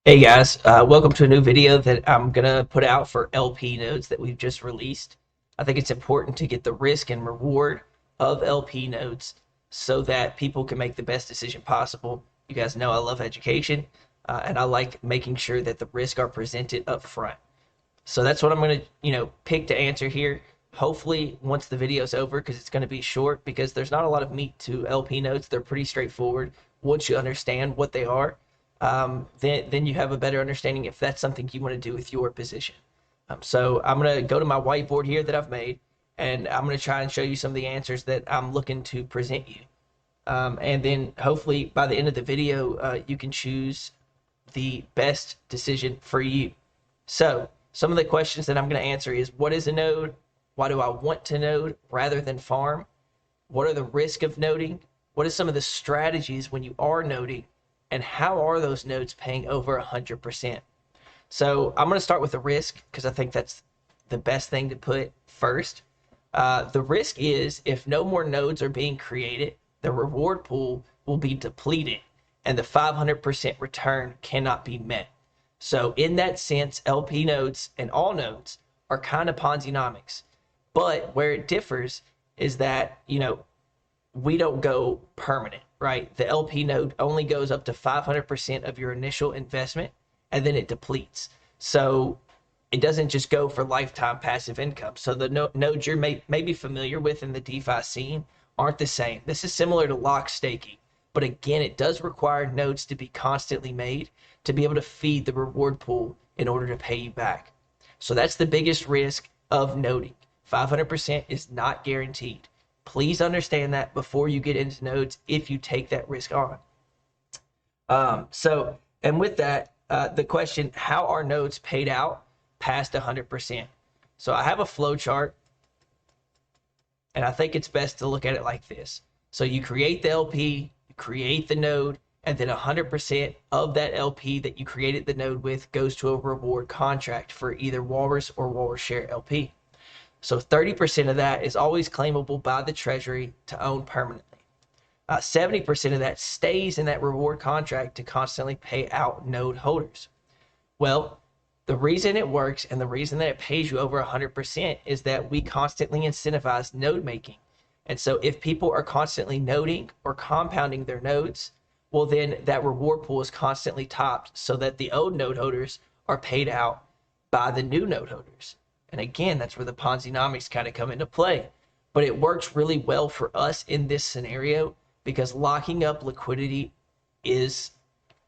Hey guys, welcome to a new video that I'm gonna put out for LP nodes that we've just released. I think it's important to get the risk and reward of LP nodes so that people can make the best decision possible. You guys know I love education, and I like making sure that the risks are presented up front. So that's what I'm gonna, pick to answer here. Hopefully, once the video's over, because it's gonna be short, because there's not a lot of meat to LP nodes. They're pretty straightforward once you understand what they are. Then you have a better understanding if that's something you want to do with your position. So I'm going to go to my whiteboard here that I've made, and I'm going to try and show you some of the answers that I'm looking to present you. And then hopefully by the end of the video, you can choose the best decision for you. So some of the questions that I'm going to answer is, what is a node? Why do I want to node rather than farm? What are the risks of noding? What are some of the strategies when you are noding? And how are those nodes paying over 100%? So I'm going to start with the risk because I think that's the best thing to put first. The risk is if no more nodes are being created, the reward pool will be depleted and the 500% return cannot be met. So in that sense, LP nodes and all nodes are kind of Ponzi-nomics. But where it differs is that, we don't go permanent, right? The LP node only goes up to 500% of your initial investment and then it depletes. So it doesn't just go for lifetime passive income. So the nodes you're maybe familiar with in the DeFi scene aren't the same. This is similar to lock staking, but again, it does require nodes to be constantly made to be able to feed the reward pool in order to pay you back. So that's the biggest risk of noding. 500% is not guaranteed. Please understand that before you get into nodes if you take that risk on. And with that, the question, how are nodes paid out past 100%? So I have a flow chart, and I think it's best to look at it like this. So you create the LP, you create the node, and then 100% of that LP that you created the node with goes to a reward contract for either Walrus or Walrus Share LP. So 30% of that is always claimable by the treasury to own permanently. 70% of that stays in that reward contract to constantly pay out node holders. Well, the reason it works and the reason that it pays you over 100% is that we constantly incentivize node making. And so if people are constantly noding or compounding their nodes, well, then that reward pool is constantly topped so that the old node holders are paid out by the new node holders. And again, that's where the Ponzi-nomics kind of come into play. But it works really well for us in this scenario because locking up liquidity is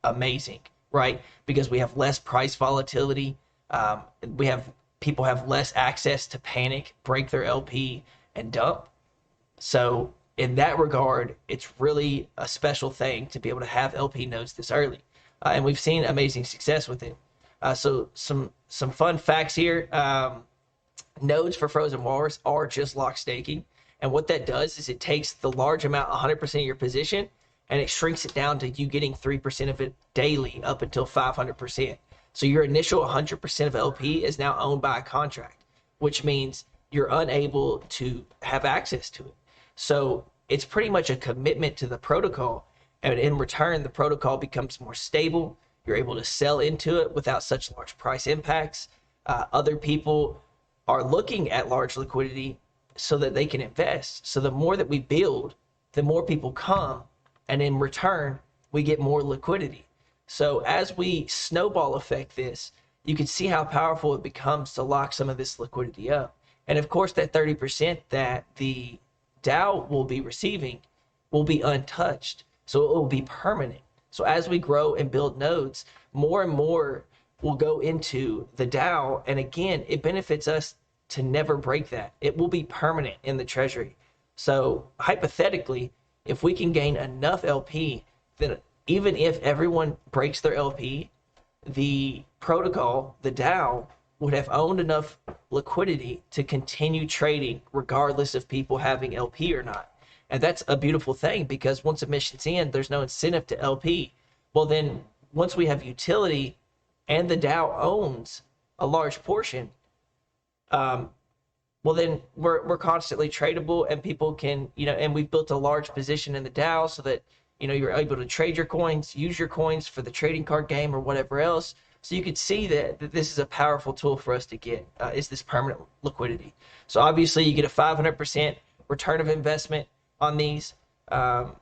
amazing, right? Because we have less price volatility. We have people have less access to panic, break their LP, and dump. So in that regard, it's really a special thing to be able to have LP nodes this early. And we've seen amazing success with it. So some fun facts here. Nodes for frozen walrus are just lock staking. And what that does is it takes the large amount, 100% of your position, and it shrinks it down to you getting 3% of it daily up until 500%. So your initial 100% of LP is now owned by a contract, which means you're unable to have access to it. So it's pretty much a commitment to the protocol. And in return, the protocol becomes more stable. You're able to sell into it without such large price impacts. Other people are looking at large liquidity so that they can invest. So the more that we build, the more people come, and in return, we get more liquidity. So as we snowball effect this, you can see how powerful it becomes to lock some of this liquidity up. And of course, that 30% that the DAO will be receiving will be untouched. So it will be permanent. So as we grow and build nodes, more and more will go into the DAO. And again, it benefits us to never break that. It will be permanent in the treasury. So hypothetically, if we can gain enough LP, then even if everyone breaks their LP, the protocol, the DAO, would have owned enough liquidity to continue trading regardless of people having LP or not. And that's a beautiful thing because once emission's in, there's no incentive to LP. Well, then once we have utility and the DAO owns a large portion, well, then we're constantly tradable and people can, and we've built a large position in the DAO so that You're able to trade your coins, use your coins for the trading card game or whatever else. So you could see that this is a powerful tool for us to get, is this permanent liquidity. So obviously you get a 500% return of investment on these. You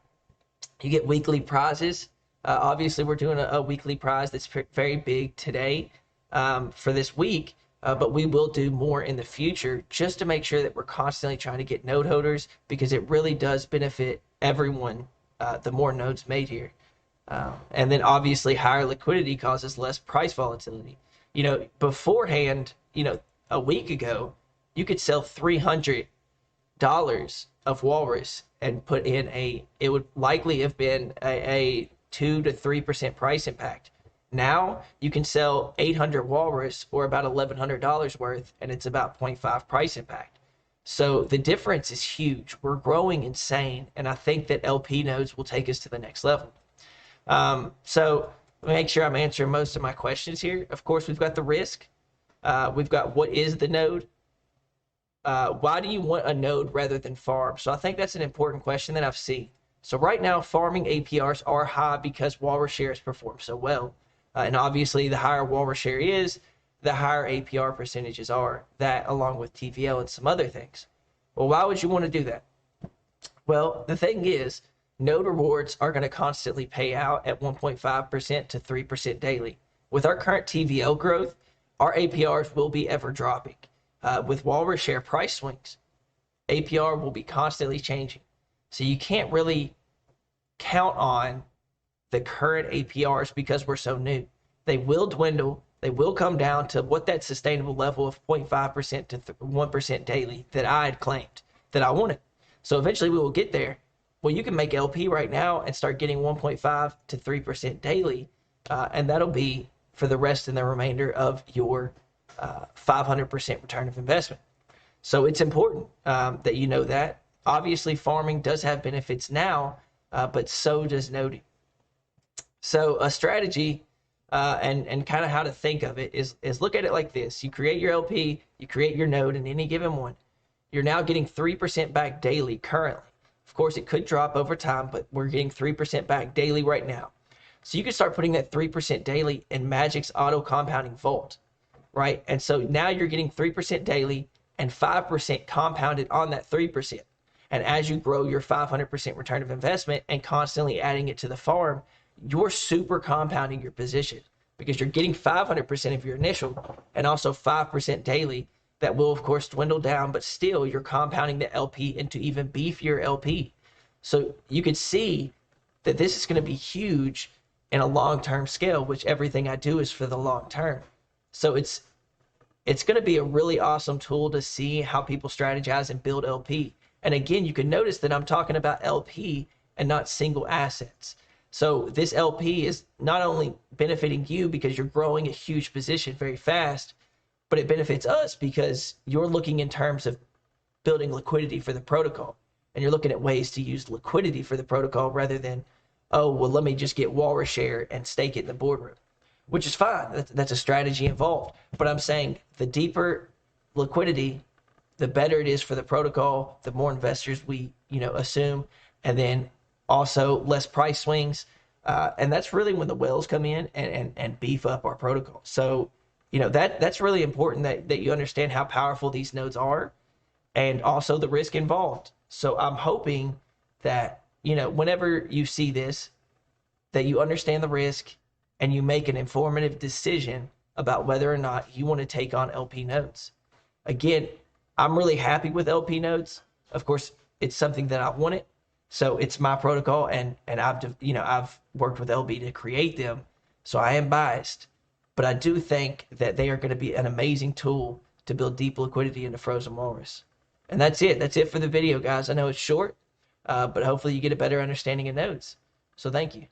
get weekly prizes. Obviously we're doing a weekly prize that's very big today for this week. But we will do more in the future just to make sure that we're constantly trying to get node holders, because it really does benefit everyone, the more nodes made here. And then obviously higher liquidity causes less price volatility. Beforehand, a week ago, you could sell $300 of Walrus and put in it would likely have been a 2 to 3% price impact. Now you can sell 800 Walrus or about $1,100 worth, and it's about 0.5 price impact. So the difference is huge. We're growing insane, and I think that LP nodes will take us to the next level. So make sure I'm answering most of my questions here. Of course, we've got the risk. We've got what is the node? Why do you want a node rather than farm? So I think that's an important question that I've seen. So right now, farming APRs are high because Walrus shares perform so well. And obviously, the higher Walrus share is, the higher APR percentages are. That along with TVL and some other things. Well, why would you want to do that? Well, the thing is, node rewards are going to constantly pay out at 1.5% to 3% daily. With our current TVL growth, our APRs will be ever dropping. With Walrus share price swings, APR will be constantly changing. So you can't really count on the current APRs because we're so new. They will dwindle. They will come down to what that sustainable level of 0.5% to 1% daily that I had claimed that I wanted. So eventually we will get there. Well, you can make LP right now and start getting 1.5 to 3% daily, and that'll be for the rest and the remainder of your 500% return of investment. So it's important that you know that. Obviously, farming does have benefits now, but so does noding. So a strategy and kind of how to think of it is look at it like this. You create your LP, you create your node in any given one. You're now getting 3% back daily currently. Of course, it could drop over time, but we're getting 3% back daily right now. So you can start putting that 3% daily in Magic's auto compounding vault, right? And so now you're getting 3% daily and 5% compounded on that 3%. And as you grow your 500% return of investment and constantly adding it to the farm, you're super compounding your position because you're getting 500% of your initial and also 5% daily. That will, of course, dwindle down, but still you're compounding the LP into even beefier LP. So you can see that this is going to be huge in a long-term scale, which everything I do is for the long term. So it's going to be a really awesome tool to see how people strategize and build LP. And again, you can notice that I'm talking about LP and not single assets. So this LP is not only benefiting you because you're growing a huge position very fast, but it benefits us because you're looking in terms of building liquidity for the protocol. And you're looking at ways to use liquidity for the protocol rather than, oh, well, let me just get Walrus share and stake it in the boardroom, which is fine. That's a strategy involved. But I'm saying the deeper liquidity, the better it is for the protocol, the more investors we, assume, and then also less price swings. And that's really when the whales come in and beef up our protocol. So, that's really important that you understand how powerful these nodes are and also the risk involved. So I'm hoping that, whenever you see this, that you understand the risk and you make an informative decision about whether or not you want to take on LP nodes. Again, I'm really happy with LP nodes. Of course, it's something that I wanted. So it's my protocol and I've worked with LB to create them. So I am biased. But I do think that they are going to be an amazing tool to build deep liquidity into Frozen Walrus. And that's it. That's it for the video, guys. I know it's short, but hopefully you get a better understanding of nodes. So thank you.